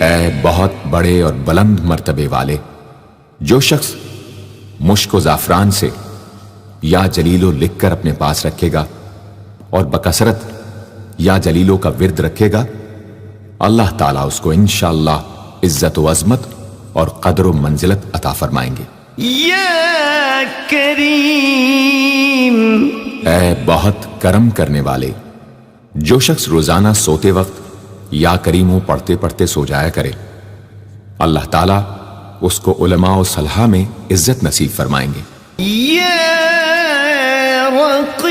اے بہت بڑے اور بلند مرتبے والے، جو شخص مشک و زعفران سے یا جلیلو لکھ کر اپنے پاس رکھے گا اور بکثرت یا جلیلو کا ورد رکھے گا، اللہ تعالیٰ اس کو انشاءاللہ عزت و عظمت اور قدر و منزلت عطا فرمائیں گے۔ یا کریم، اے بہت کرم کرنے والے، جو شخص روزانہ سوتے وقت یا کریموں پڑھتے پڑھتے سو جایا کرے، اللہ تعالیٰ اس کو علماء و صلحاء میں عزت نصیب فرمائیں گے۔ یا رقیب،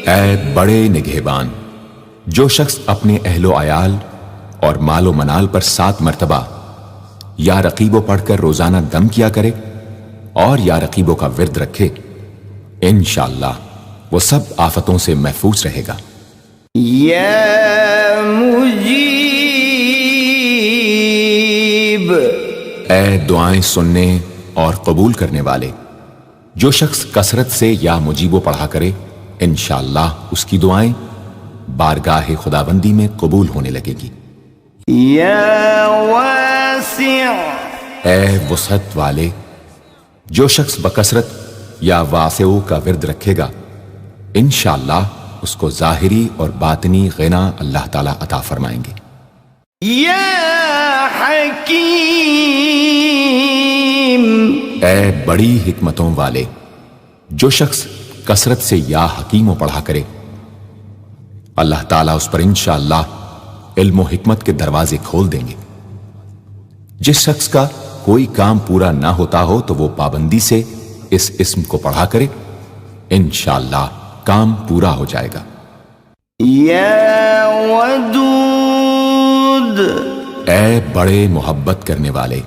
اے بڑے نگہبان، جو شخص اپنے اہل و عیال اور مال و منال پر 7 مرتبہ یا رقیبو پڑھ کر روزانہ دم کیا کرے اور یا رقیبو کا ورد رکھے، انشاءاللہ وہ سب آفتوں سے محفوظ رہے گا۔ یا مجیب، اے دعائیں سننے اور قبول کرنے والے، جو شخص کثرت سے یا مجیبو پڑھا کرے، انشاءاللہ اس کی دعائیں بارگاہ خداوندی میں قبول ہونے لگے گی۔ یا واسع، اے وسعت والے، جو شخص بکثرت یا واسعو کا ورد رکھے گا، انشاءاللہ اس کو ظاہری اور باطنی غنا اللہ تعالیٰ عطا فرمائیں گے۔ یا حکیم، اے بڑی حکمتوں والے، جو شخص کثرت سے یا حکیموں پڑھا کرے، اللہ تعالیٰ اس پر انشاءاللہ علم و حکمت کے دروازے کھول دیں گے۔ جس شخص کا کوئی کام پورا نہ ہوتا ہو تو وہ پابندی سے اس اسم کو پڑھا کرے، انشاءاللہ کام پورا ہو جائے گا۔ یا ودود، اے بڑے محبت کرنے والے،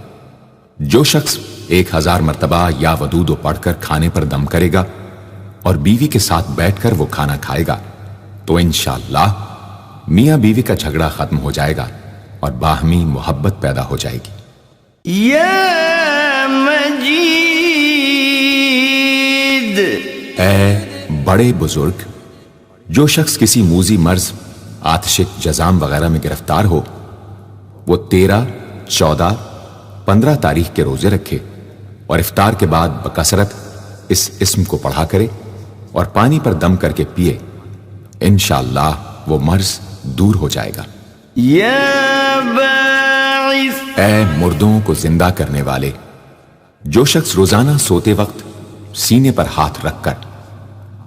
جو شخص 1000 مرتبہ یا ودودو پڑھ کر کھانے پر دم کرے گا اور بیوی کے ساتھ بیٹھ کر وہ کھانا کھائے گا تو انشاءاللہ میاں بیوی کا جھگڑا ختم ہو جائے گا اور باہمی محبت پیدا ہو جائے گی۔ یا مجید، اے بڑے بزرگ، جو شخص کسی موذی مرض، آتشک، جزام وغیرہ میں گرفتار ہو، وہ 13، 14، 15 تاریخ کے روزے رکھے اور افطار کے بعد بکثرت اس اسم کو پڑھا کرے اور پانی پر دم کر کے پیے، انشاءاللہ وہ مرض دور ہو جائے گا۔ یا باعث، اے مردوں کو زندہ کرنے والے، جو شخص روزانہ سوتے وقت سینے پر ہاتھ رکھ کر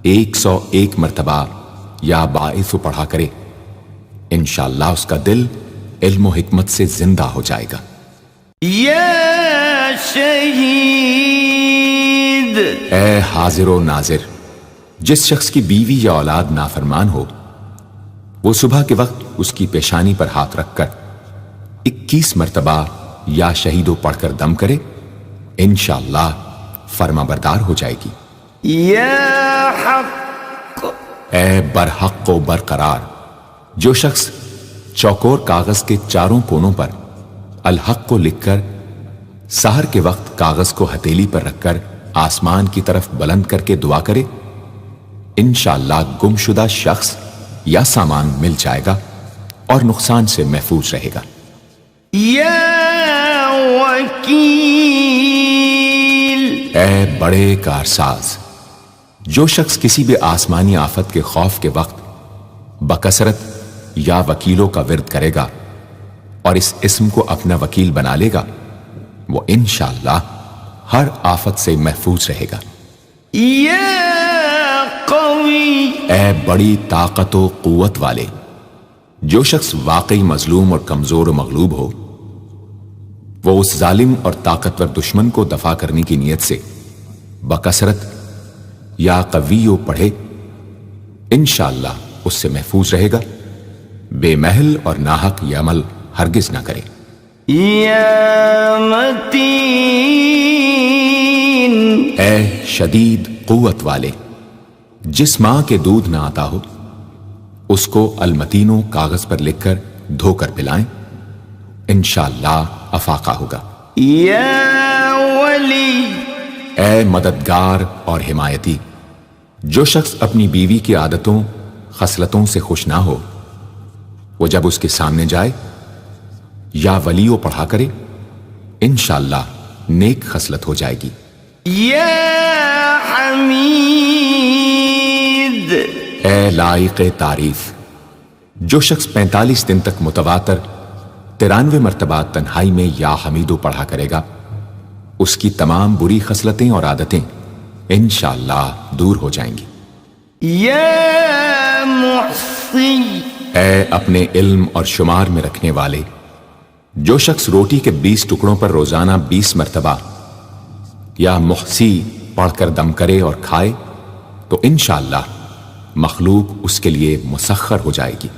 101 مرتبہ یا باعث پڑھا کرے، انشاءاللہ اس کا دل علم و حکمت سے زندہ ہو جائے گا۔ یا شہید، اے حاضر و ناظر، جس شخص کی بیوی یا اولاد نافرمان ہو، وہ صبح کے وقت اس کی پیشانی پر ہاتھ رکھ کر 21 مرتبہ یا شہیدو پڑھ کر دم کرے، انشاءاللہ فرما بردار ہو جائے گی۔ یا حق، اے برحق و برقرار، جو شخص چوکور کاغذ کے چاروں کونوں پر الحق کو لکھ کر سحر کے وقت کاغذ کو ہتھیلی پر رکھ کر آسمان کی طرف بلند کر کے دعا کرے، انشاءاللہ گمشدہ شخص یا سامان مل جائے گا اور نقصان سے محفوظ رہے گا۔ یا وکیل، اے بڑے کارساز، جو شخص کسی بھی آسمانی آفت کے خوف کے وقت بکثرت یا وکیلوں کا ورد کرے گا اور اس اسم کو اپنا وکیل بنا لے گا، وہ انشاءاللہ ہر آفت سے محفوظ رہے گا۔ یا قوی، اے بڑی طاقت و قوت والے، جو شخص واقعی مظلوم اور کمزور و مغلوب ہو، وہ اس ظالم اور طاقتور دشمن کو دفاع کرنے کی نیت سے بکثرت یا قویو پڑھے، انشاءاللہ اس سے محفوظ رہے گا، بے محل اور ناحق یہ عمل ہرگز نہ کرے۔ یا متین، اے شدید قوت والے، جس ماں کے دودھ نہ آتا ہو اس کو المتینو کاغذ پر لکھ کر دھو کر پلائیں، انشاءاللہ افاقہ ہوگا۔ یا ولی، اے مددگار اور حمایتی، جو شخص اپنی بیوی کی عادتوں خصلتوں سے خوش نہ ہو، وہ جب اس کے سامنے جائے یا ولیو پڑھا کرے انشاءاللہ نیک خصلت ہو جائے گی۔ یا حمید، اے لائق تعریف، جو شخص 45 دن تک متواتر 93 مرتبہ تنہائی میں یا حمیدو پڑھا کرے گا اس کی تمام بری خصلتیں اور عادتیں انشاءاللہ دور ہو جائیں گی۔ یا محصی، اے اپنے علم اور شمار میں رکھنے والے، جو شخص روٹی کے 20 ٹکڑوں پر روزانہ 20 مرتبہ یا محسی پڑھ کر دم کرے اور کھائے تو انشاءاللہ مخلوق اس کے لیے مسخر ہو جائے گی۔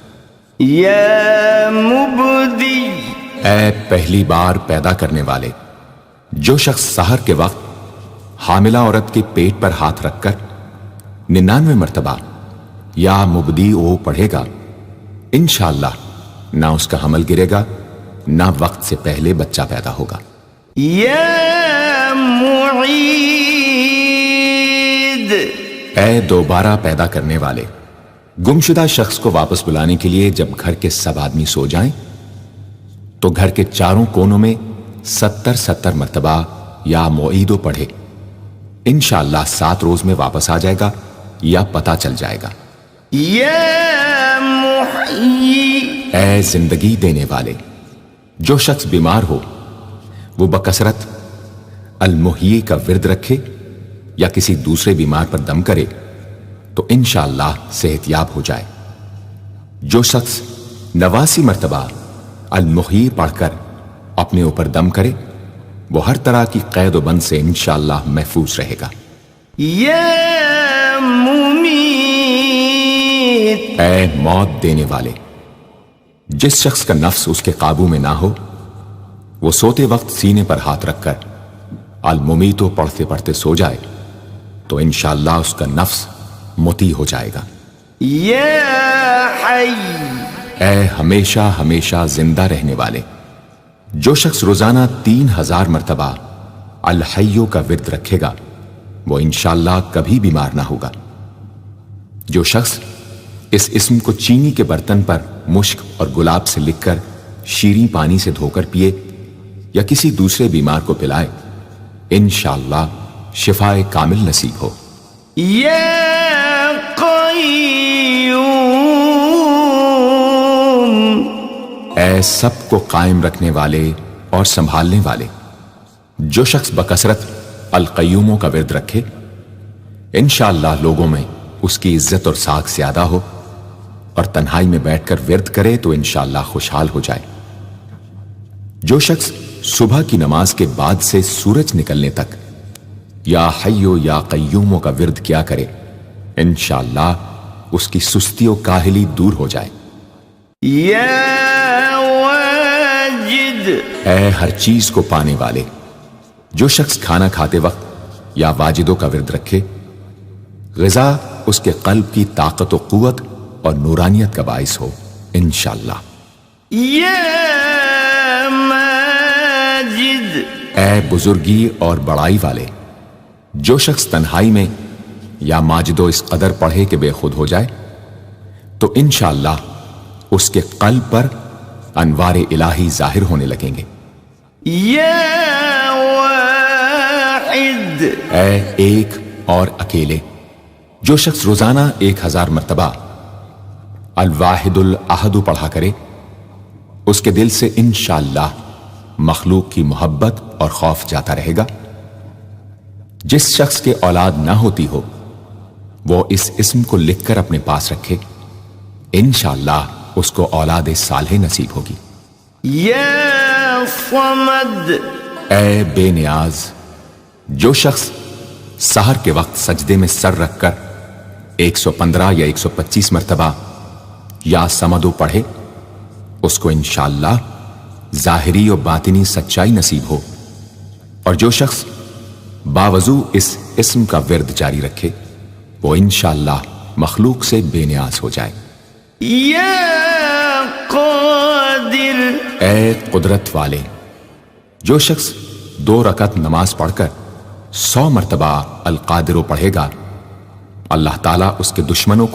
یا مبدی، اے پہلی بار پیدا کرنے والے، جو شخص سحر کے وقت حاملہ عورت کے پیٹ پر ہاتھ رکھ کر 99 مرتبہ یا مبدی او پڑھے گا انشاءاللہ نہ اس کا حمل گرے گا نہ وقت سے پہلے بچہ پیدا ہوگا۔ یا معید، اے دوبارہ پیدا کرنے والے، گمشدہ شخص کو واپس بلانے کے لیے جب گھر کے سب آدمی سو جائیں تو گھر کے چاروں کونوں میں 70 مرتبہ یا معیدو پڑھے انشاءاللہ 7 روز میں واپس آ جائے گا یا پتہ چل جائے گا۔ یا محیی، اے زندگی دینے والے، جو شخص بیمار ہو وہ بکثرت المحیی کا ورد رکھے یا کسی دوسرے بیمار پر دم کرے تو انشاءاللہ صحت یاب ہو جائے۔ جو شخص 89 مرتبہ المحیی پڑھ کر اپنے اوپر دم کرے وہ ہر طرح کی قید و بند سے انشاءاللہ محفوظ رہے گا۔ یا ممیت، اے موت دینے والے، جس شخص کا نفس اس کے قابو میں نہ ہو وہ سوتے وقت سینے پر ہاتھ رکھ کر الممیتو پڑھتے پڑھتے سو جائے تو انشاءاللہ اس کا نفس مطیع ہو جائے گا۔ یا حی، اے ہمیشہ ہمیشہ زندہ رہنے والے، جو شخص روزانہ 3000 مرتبہ الحیو کا ورد رکھے گا وہ انشاءاللہ کبھی بیمار نہ ہوگا۔ جو شخص اس اسم کو چینی کے برتن پر مشک اور گلاب سے لکھ کر شیریں پانی سے دھو کر پیے یا کسی دوسرے بیمار کو پلائے انشاءاللہ شفائے کامل نصیب ہو۔ یا قیوم، اے سب کو قائم رکھنے والے اور سنبھالنے والے، جو شخص بکثرت القیوموں کا ورد رکھے انشاءاللہ لوگوں میں اس کی عزت اور ساکھ زیادہ ہو اور تنہائی میں بیٹھ کر ورد کرے تو انشاءاللہ خوشحال ہو جائے۔ جو شخص صبح کی نماز کے بعد سے سورج نکلنے تک یا حیو یا قیوموں کا ورد کیا کرے انشاءاللہ اس کی سستی و کاہلی دور ہو جائے۔ یا واجد، اے ہر چیز کو پانے والے، جو شخص کھانا کھاتے وقت یا واجدوں کا ورد رکھے غذا اس کے قلب کی طاقت و قوت اور نورانیت کا باعث ہو انشاءاللہ۔ یا ماجد، اے بزرگی اور بڑائی والے، جو شخص تنہائی میں یا ماجدو اس قدر پڑھے کہ بے خود ہو جائے تو انشاءاللہ اس کے قلب پر انوار الہی ظاہر ہونے لگیں گے۔ یا واحد، اے ایک اور اکیلے، جو شخص روزانہ 1000 مرتبہ الواحد الاحد پڑھا کرے اس کے دل سے انشاءاللہ مخلوق کی محبت اور خوف جاتا رہے گا۔ جس شخص کے اولاد نہ ہوتی ہو وہ اس اسم کو لکھ کر اپنے پاس رکھے انشاءاللہ اس کو اولاد صالح نصیب ہوگی۔ یا صمد، اے بے نیاز، جو شخص سحر کے وقت سجدے میں سر رکھ کر 115 یا 125 مرتبہ یا سمدو پڑھے اس کو انشاءاللہ ظاہری و باطنی سچائی نصیب ہو، اور جو شخص باوضو اس اسم کا ورد جاری رکھے وہ انشاءاللہ مخلوق سے بے نیاز ہو جائے۔ یا قادر، اے قدرت والے، جو شخص 2 رکعت نماز پڑھ کر 100 مرتبہ القادر پڑھے گا اللہ تعالیٰ اس کے دشمنوں کو